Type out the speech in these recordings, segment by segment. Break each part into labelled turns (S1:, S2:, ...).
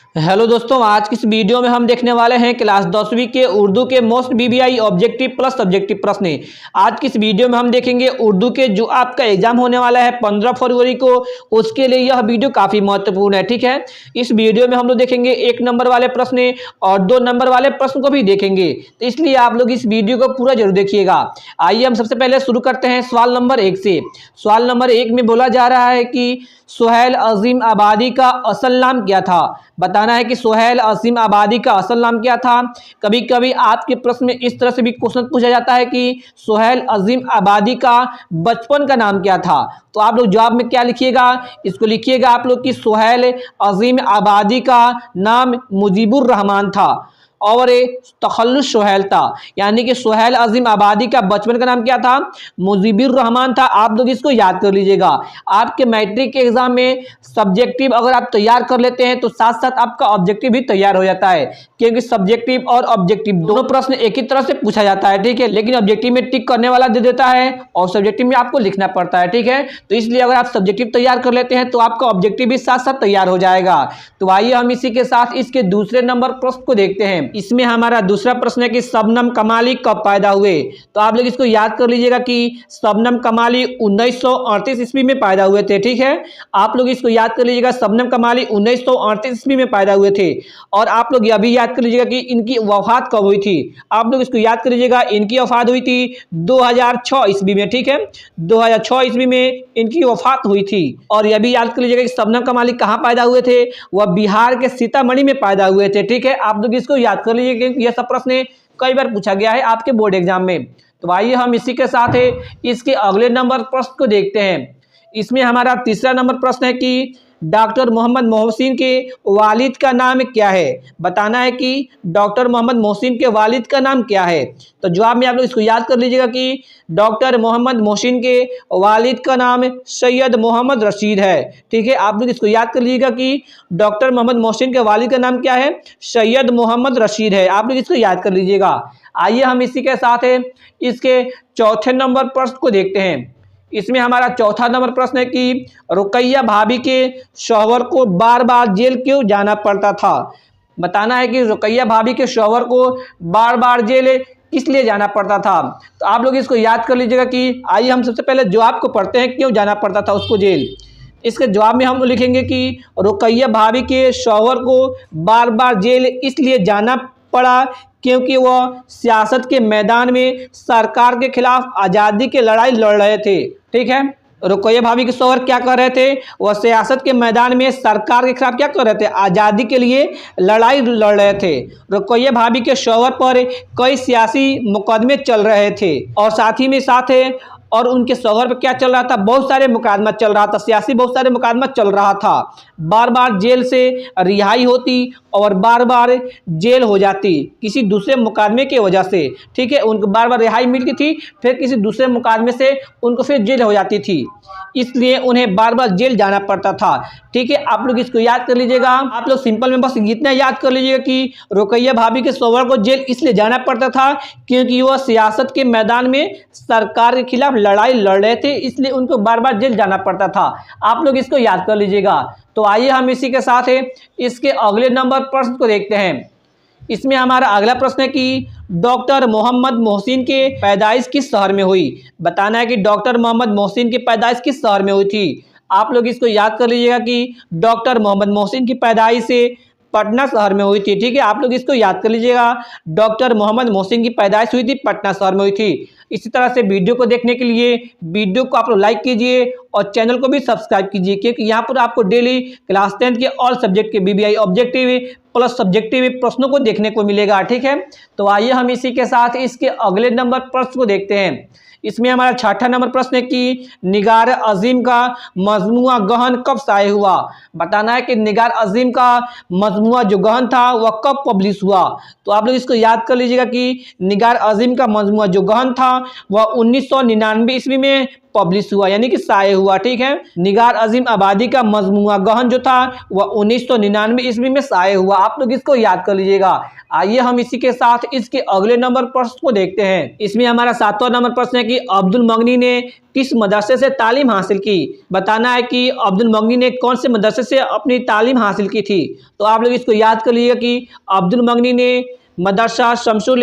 S1: Hello दोस्तों, आज की इस वीडियो में हम देखने वाले हैं क्लास 10वीं के उर्दू के most BBI objective plus subjective प्रश्न। आज की इस वीडियो में हम देखेंगे उर्दू के जो आपका एग्जाम होने वाला है 15 फरवरी को, उसके लिए यह वीडियो काफ़ी महत्वपूर्ण है। ठीक है, इस वीडियो में हम लोग देखेंगे 1 नंबर वाले प्रश्न और 2 नंबर वाले प्रश्न को भी देखेंगे, तो इसलिए आप लोग इस वीडियो को पूरा जरूर देखिएगा। आइए हम सबसे पहले शुरू करते हैं सवाल नंबर 1 से। सवाल नंबर 1 में बोला जा रहा है कि सुहेल अजीम आबादी का असल नाम क्या था। बताना है कि सुहेल अजीम आबादी का असल नाम क्या था। कभी कभी आपके प्रश्न में इस तरह से भी क्वेश्चन पूछा जाता है कि सुहेल अजीम आबादी का बचपन का नाम क्या था। तो आप लोग जवाब में क्या लिखिएगा, इसको लिखिएगा आप लोग कि सुहेल अजीम आबादी का नाम मुजीबुर रहमान था और तखल्लुस सुहेल था, यानी कि सुहेल अजीम आबादी का बचपन का नाम क्या था, मुजीबुर रहमान था। आप लोग इसको याद कर लीजिएगा। आपके मैट्रिक के एग्जाम में सब्जेक्टिव अगर आप तैयार कर लेते हैं तो साथ साथ आपका ऑब्जेक्टिव भी तैयार हो जाता है, क्योंकि सब्जेक्टिव और ऑब्जेक्टिव दोनों प्रश्न एक ही तरह से पूछा जाता है। ठीक है, लेकिन ऑब्जेक्टिव में टिक करने वाला दे देता है और सब्जेक्टिव में आपको लिखना पड़ता है। ठीक है, तो इसलिए अगर आप सब्जेक्टिव तैयार कर लेते हैं तो आपका ऑब्जेक्टिव भी साथ साथ तैयार हो जाएगा। तो आइए हम इसी के साथ इसके दूसरे नंबर प्रश्न को देखते हैं। इसमें हमारा दूसरा प्रश्न है कि शबनम कमाली कब पैदा हुए। तो आप लोग इसको याद कर लीजिएगा कि शबनम कमाली 1938 ईस्वी में पैदा हुए थे। ठीक है, आप लोग इसको याद कर लीजिएगा, शबनम कमाली 1938 ईस्वी में पैदा हुए थे। और आप लोग यह भी याद कर लीजिएगा कि इनकी वफात कब हुई थी। आप लोग इसको याद कर लीजिएगा, इनकी वफात हुई थी 2006 ईस्वी में। ठीक है, 2006 ईस्वी में इनकी वफात हुई थी। और यह भी याद कर लीजिएगा कि शबनम कमाली कहाँ पैदा हुए थे, वह बिहार के सीतामढ़ी में पैदा हुए थे। ठीक है, आप लोग इसको याद कर लीजिए क्योंकि यह सब प्रश्न कई बार पूछा गया है आपके बोर्ड एग्जाम में। तो आइए हम इसी के साथ इसके अगले नंबर प्रश्न को देखते हैं। इसमें हमारा तीसरा नंबर प्रश्न है कि डॉक्टर मोहम्मद मोहसिन के वालिद का नाम क्या है। बताना है कि डॉक्टर मोहम्मद मोहसिन के वालिद का नाम क्या है। तो जवाब में आप लोग इसको याद कर लीजिएगा कि डॉक्टर मोहम्मद मोहसिन के वालिद का नाम सैयद मोहम्मद रशीद है। ठीक है, आप लोग इसको याद कर लीजिएगा कि डॉक्टर मोहम्मद मोहसिन के वालिद का नाम क्या है, सैयद मोहम्मद रशीद है। आप लोग इसको याद कर लीजिएगा। आइए हम इसी के साथ इसके चौथे नंबर प्रश्न को देखते हैं। इसमें हमारा चौथा नंबर प्रश्न है कि रुकैया भाभी के शौहर को बार बार जेल क्यों जाना पड़ता था। बताना है कि रुकैया भाभी के शौहर को बार बार जेल किस लिए जाना पड़ता था। तो आप लोग इसको याद कर लीजिएगा कि आइए हम सबसे पहले जवाब को पढ़ते हैं, क्यों जाना पड़ता था उसको जेल। इसके जवाब में हम लिखेंगे कि रुकैया भाभी के शौहर को बार बार जेल इसलिए जाना पड़ा क्योंकि वह सियासत के मैदान में सरकार के खिलाफ आज़ादी की लड़ाई लड़ रहे थे। ठीक है, रुकैया भाभी के शौहर क्या कर रहे थे, वह सियासत के मैदान में सरकार के खिलाफ क्या कर रहे थे, आज़ादी के लिए लड़ाई लड़ रहे थे। रुकैया भाभी के शौहर पर कई सियासी मुकदमे चल रहे थे और साथ ही में और उनके शौहर पर क्या चल रहा था, बहुत सारे मुकदमा चल रहा था, सियासी बहुत सारे मुकदमा चल रहा था। बार बार जेल से रिहाई होती और बार बार जेल हो जाती किसी दूसरे मुकदमे की वजह से। ठीक है, उनको बार बार रिहाई मिलती थी, फिर किसी दूसरे मुकदमे से उनको फिर जेल हो जाती थी, इसलिए उन्हें बार बार जेल जाना पड़ता था। ठीक है, आप लोग इसको याद कर लीजिएगा। आप लोग सिंपल में बस इतना याद कर लीजिएगा कि रुकैया भाभी के शौहर को जेल इसलिए जाना पड़ता था क्योंकि वह सियासत के मैदान में सरकार के खिलाफ लड़ाई लड़ रहे थे, इसलिए उनको बार बार जेल जाना पड़ता था। आप लोग इसको याद कर लीजिएगा। तो आइए हम इसी के साथ इसके अगले नंबर प्रश्न को देखते हैं। इसमें हमारा अगला प्रश्न है कि डॉक्टर मोहम्मद मोहसिन के पैदाइश किस शहर में हुई। बताना है कि डॉक्टर मोहम्मद मोहसिन की पैदाइश किस शहर में हुई थी। आप लोग इसको याद कर लीजिएगा कि डॉक्टर मोहम्मद मोहसिन की पैदाइश पटना शहर में हुई थी। ठीक है, आप लोग इसको याद कर लीजिएगा, डॉक्टर मोहम्मद मोहसिन की पैदाइश हुई थी पटना शहर में हुई थी। इसी तरह से वीडियो को देखने के लिए वीडियो को आप लोग लाइक कीजिए और चैनल को भी सब्सक्राइब कीजिए, क्योंकि यहाँ पर आपको डेली क्लास 10 के ऑल सब्जेक्ट के बीबीआई ऑब्जेक्टिव प्लस सब्जेक्टिव प्रश्नों को देखने को मिलेगा। ठीक है, तो आइए हम इसी के साथ इसके अगले नंबर प्रश्न को देखते हैं। इसमें हमारा छठा नंबर प्रश्न है कि निगार अजीम का मजमुआ गहन कब शाये हुआ। बताना है कि निगार अजीम का मजमुआ जो गहन था वह कब पब्लिश हुआ। तो आप लोग इसको याद कर लीजिएगा कि निगार अजीम का मजमुआ जो गहन था वह 1999 ईस्वी में पब्लिश हुआ, यानी कि शाये हुआ। ठीक है, निगार अजीम आबादी का मजमुआ गहन जो था वह 1999 ईस्वी में शाये हुआ। आप लोग इसको याद कर लीजिएगा। आइए हम इसी के साथ इसके अगले नंबर प्रश्न को देखते हैं। इसमें हमारा 7वां नंबर प्रश्न है कि अब्दुल मगनी ने किस मदरसे से तालीम हासिल की। बताना है कि अब्दुल मगनी ने कौन से मदरसे से अपनी तालीम हासिल की थी। तो आप लोग इसको याद कर लीजिएगा कि अब्दुल मगनी ने मदरसा शमसुल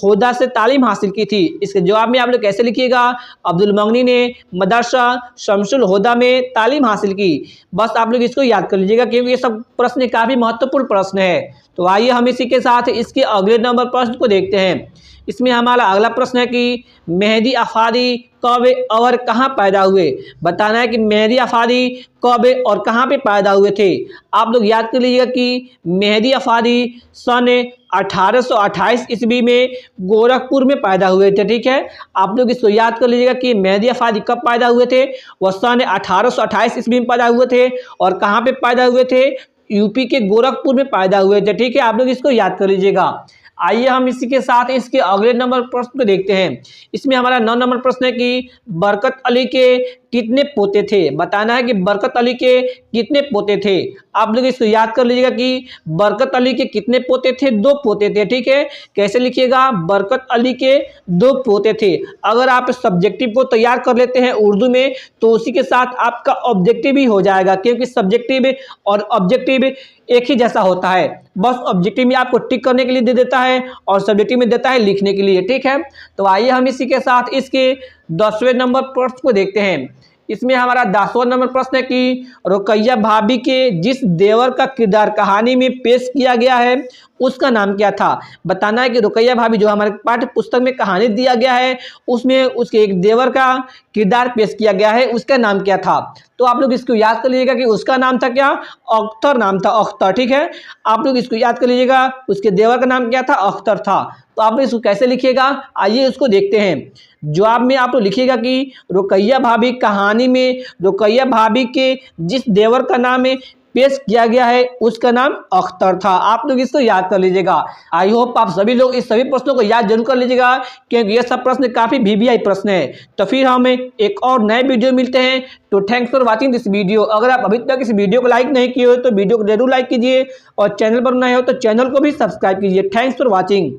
S1: हुदा से तालीम हासिल की थी। इसके जवाब में आप लोग कैसे लिखिएगा, अब्दुल मगनी ने मदरसा शमसुल हुदा में तालीम हासिल की। बस आप लोग इसको याद कर लीजिएगा क्योंकि ये सब प्रश्न काफ़ी महत्वपूर्ण प्रश्न है। तो आइए हम इसी के साथ इसके अगले नंबर प्रश्न को देखते हैं। इसमें हमारा अगला प्रश्न है कि मेहदी अफादी कब और कहाँ पैदा हुए। बताना है कि मेहदी अफादी कब और कहाँ पे पैदा हुए थे। आप लोग याद कर लीजिएगा कि मेहदी अफादी सन 1828 ईस्वी में गोरखपुर में पैदा हुए थे। ठीक है, आप लोग इसको याद कर लीजिएगा कि मेहदी अफादी कब पैदा हुए थे। वह सन 1828 ईस्वी में पैदा हुए थे और कहाँ पे पैदा हुए थे, यूपी के गोरखपुर में पैदा हुए थे। ठीक है, आप लोग इसको याद कर लीजिएगा। आइए हम इसी के साथ इसके अगले नंबर प्रश्न को देखते हैं। इसमें हमारा 9 नंबर प्रश्न है कि बरकत अली के कितने पोते थे। बताना है कि बरकत अली के कितने पोते थे। आप लोग इसको याद कर लीजिएगा कि बरकत अली के कितने पोते थे, 2 पोते थे। ठीक है, कैसे लिखिएगा, बरकत अली के 2 पोते थे। अगर आप सब्जेक्टिव को तैयार कर लेते हैं उर्दू में तो उसी के साथ आपका ऑब्जेक्टिव भी हो जाएगा, क्योंकि सब्जेक्टिव और ऑब्जेक्टिव एक ही जैसा होता है। बस ऑब्जेक्टिव में आपको टिक करने के लिए दे देता है और सब्जेक्टिव में देता है लिखने के लिए। ठीक है, तो आइए हम इसी के साथ इसके 10वें नंबर प्रश्न को देखते हैं। इसमें हमारा 10वां नंबर प्रश्न है कि रुकैया भाभी के जिस देवर का किरदार कहानी में पेश किया गया है उसका नाम क्या था। बताना है कि रुकैया भाभी जो हमारे पाठ्य पुस्तक में कहानी दिया गया है उसमें उसके एक देवर का किरदार पेश किया गया है, उसका नाम क्या था। तो आप लोग इसको याद कर लीजिएगा कि उसका नाम था क्या, अख्तर नाम था, अख्तर। ठीक है, आप लोग इसको याद कर लीजिएगा, उसके देवर का नाम क्या था, अख्तर था। तो आप इसको कैसे लिखिएगा, आइए उसको देखते हैं। जवाब में आप लोग लिखिएगा कि रुकैया भाभी कहानी में रुकैया भाभी के जिस देवर का नाम है पेश किया गया है उसका नाम अख्तर था। आप लोग इसको याद कर लीजिएगा। आई होप आप सभी लोग इस सभी प्रश्नों को याद जरूर कर लीजिएगा क्योंकि ये सब प्रश्न काफ़ी वीवीआई प्रश्न है। तो फिर हमें एक और नए वीडियो मिलते हैं। तो thanks for watching this video. अगर आप अभी तक इस वीडियो को लाइक नहीं किए हो तो वीडियो को जरूर लाइक कीजिए और चैनल पर नए हो तो चैनल को भी सब्सक्राइब कीजिए। Thanks for watching.